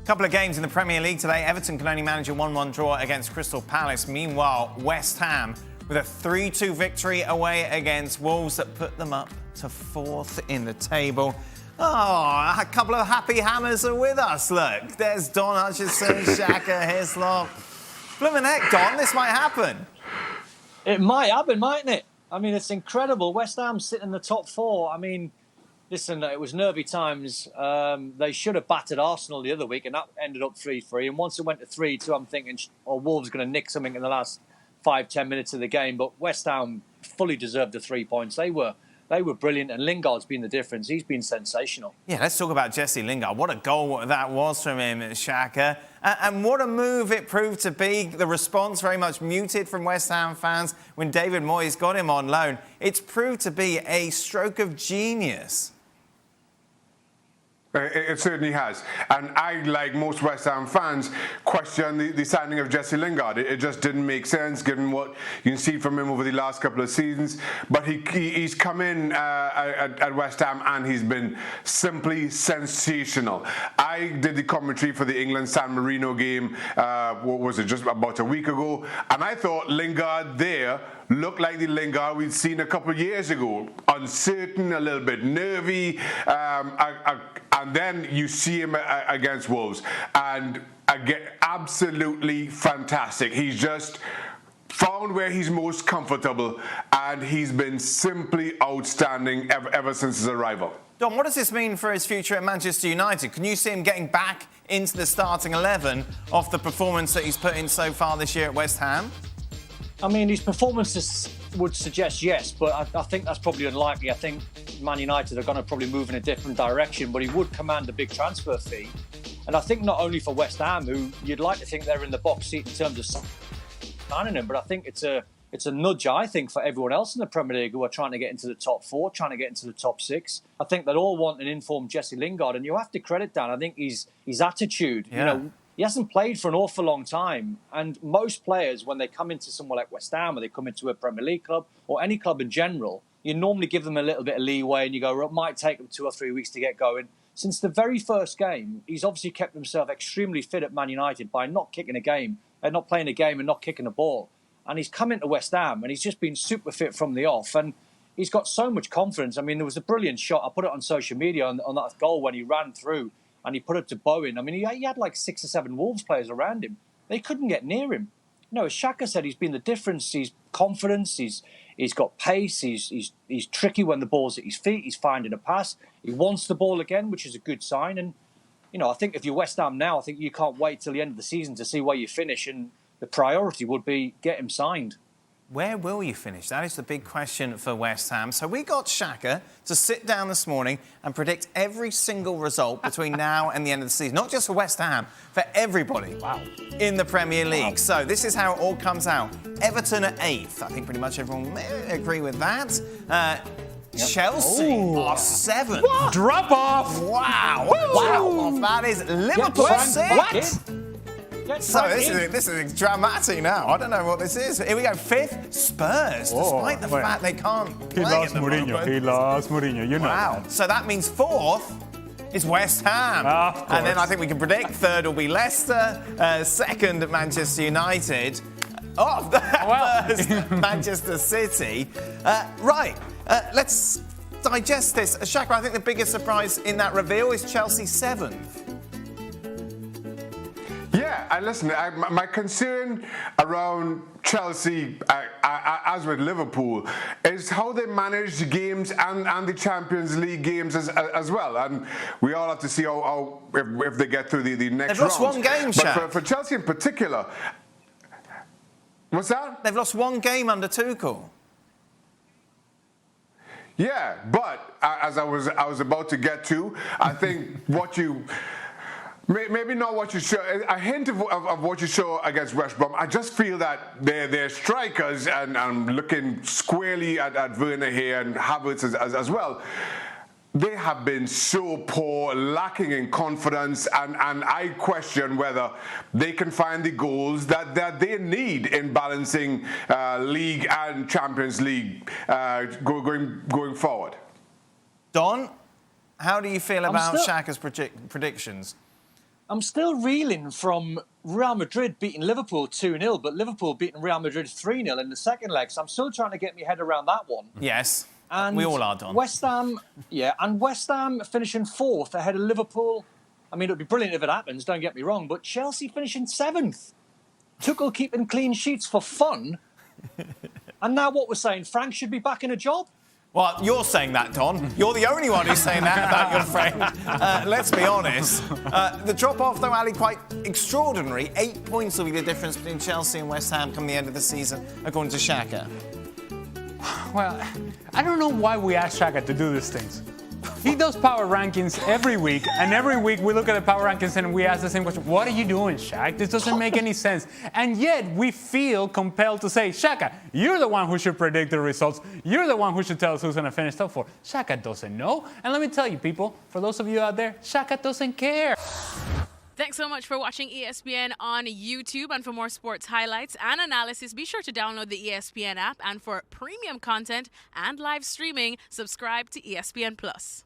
Couple of games in the Premier League today. Everton can only manage a 1-1 draw against Crystal Palace. Meanwhile, West Ham with a 3-2 victory away against Wolves that put them up to 4th in the table. Oh, a couple of happy hammers are with us. Look, there's Don Hutchison, Shaka, Hislop. Bloomin' heck, Don, this might happen. It might happen, mightn't it? I mean, it's incredible. West Ham sitting in the top 4. I mean, listen, it was nervy times. They should have battered Arsenal the other week, and that ended up 3-3. And once it went to 3-2, I'm thinking, Wolves are going to nick something in the last 5-10 minutes of the game. But West Ham fully deserved the 3 points. They were brilliant, and Lingard's been the difference. He's been sensational. Yeah, let's talk about Jesse Lingard. What a goal that was from him, Shaka. And what a move it proved to be. The response very much muted from West Ham fans when David Moyes got him on loan. It's proved to be a stroke of genius. It certainly has. And I, like most West Ham fans, question the signing of Jesse Lingard. It just didn't make sense given what you can see from him over the last couple of seasons. But he's come in at West Ham and he's been simply sensational. I did the commentary for the England-San Marino game, what was it, just about a week ago. And I thought Lingard there looked like the Lingard we'd seen a couple of years ago. Uncertain, a little bit nervy, and then you see him against Wolves, and again, absolutely fantastic. He's just found where he's most comfortable, and he's been simply outstanding ever since his arrival. Don, what does this mean for his future at Manchester United? Can you see him getting back into the starting 11 off the performance that he's put in so far this year at West Ham? I mean, his performances would suggest yes, but I think that's probably unlikely. I think Man United are going to probably move in a different direction, but he would command a big transfer fee. And I think not only for West Ham, who you'd like to think they're in the box seat in terms of signing him, but I think it's a nudge, I think, for everyone else in the Premier League who are trying to get into the top 4, trying to get into the top 6. I think they all want an informed Jesse Lingard, and you have to credit Dan. I think his attitude, he hasn't played for an awful long time. And most players, when they come into somewhere like West Ham or they come into a Premier League club or any club in general, you normally give them a little bit of leeway and you go, it might take them 2 or 3 weeks to get going. Since the very first game, he's obviously kept himself extremely fit at Man United by not kicking a game, and not playing a game and not kicking a ball. And he's come into West Ham and he's just been super fit from the off. And he's got so much confidence. I mean, there was a brilliant shot. I put it on social media on that goal when he ran through and he put it to Bowen. I mean, he had like 6 or 7 Wolves players around him. They couldn't get near him. As Shaka said, he's been the difference. He's confidence. He's got pace. He's tricky when the ball's at his feet. He's finding a pass. He wants the ball again, which is a good sign. And, I think if you're West Ham now, I think you can't wait till the end of the season to see where you finish. And the priority would be get him signed. Where will you finish? That is the big question for West Ham. So we got Shaka to sit down this morning and predict every single result between now and the end of the season. Not just for West Ham, for everybody in the Premier League. Wow. So this is how it all comes out. Everton at 8th. I think pretty much everyone may agree with that. Chelsea are 7th. What? Drop off. Wow. Wow. That is Liverpool 6th. So this is dramatic now. I don't know what this is. Here we go. 5th, Spurs, despite the fact they can't play. He lost Mourinho. You know. Wow. That. So that means 4th is West Ham. And then I think we can predict 3rd will be Leicester, 2nd Manchester United. First Manchester City. Let's digest this. Shaka, I think the biggest surprise in that reveal is Chelsea 7th. Yeah, and listen, my concern around Chelsea, as with Liverpool, is how they manage the games and the Champions League games as well. And we all have to see how if they get through the next round. They've lost one game, Shaq. But for Chelsea in particular, what's that? They've lost one game under Tuchel. Yeah, but as I was about to get to, I think what you... Maybe not what you show, a hint of what you show against West Brom. I just feel that they're strikers, and I'm looking squarely at Werner here and Havertz as well. They have been so poor, lacking in confidence, and I question whether they can find the goals that they need in balancing League and Champions League going forward. Don, how do you feel about Shaka's predictions? I'm still reeling from Real Madrid beating Liverpool 2-0, but Liverpool beating Real Madrid 3-0 in the second leg. So I'm still trying to get my head around that one. Yes, and we all are, Don. West Ham finishing 4th ahead of Liverpool. I mean, it would be brilliant if it happens, don't get me wrong, but Chelsea finishing 7th. Tuchel keeping clean sheets for fun. And now what we're saying, Frank should be back in a job? Well, you're saying that, Don. You're the only one who's saying that about your friend. Let's be honest. The drop-off, though, Ali, quite extraordinary. 8 points will be the difference between Chelsea and West Ham come the end of the season, according to Shaka. Well, I don't know why we ask Shaka to do these things. He does power rankings every week, and every week we look at the power rankings and we ask the same question. What are you doing, Shaq? This doesn't make any sense. And yet we feel compelled to say, Shaka, you're the one who should predict the results. You're the one who should tell us who's going to finish top 4. Shaka doesn't know. And let me tell you, people, for those of you out there, Shaka doesn't care. Thanks so much for watching ESPN on YouTube. And for more sports highlights and analysis, be sure to download the ESPN app. And for premium content and live streaming, subscribe to ESPN+.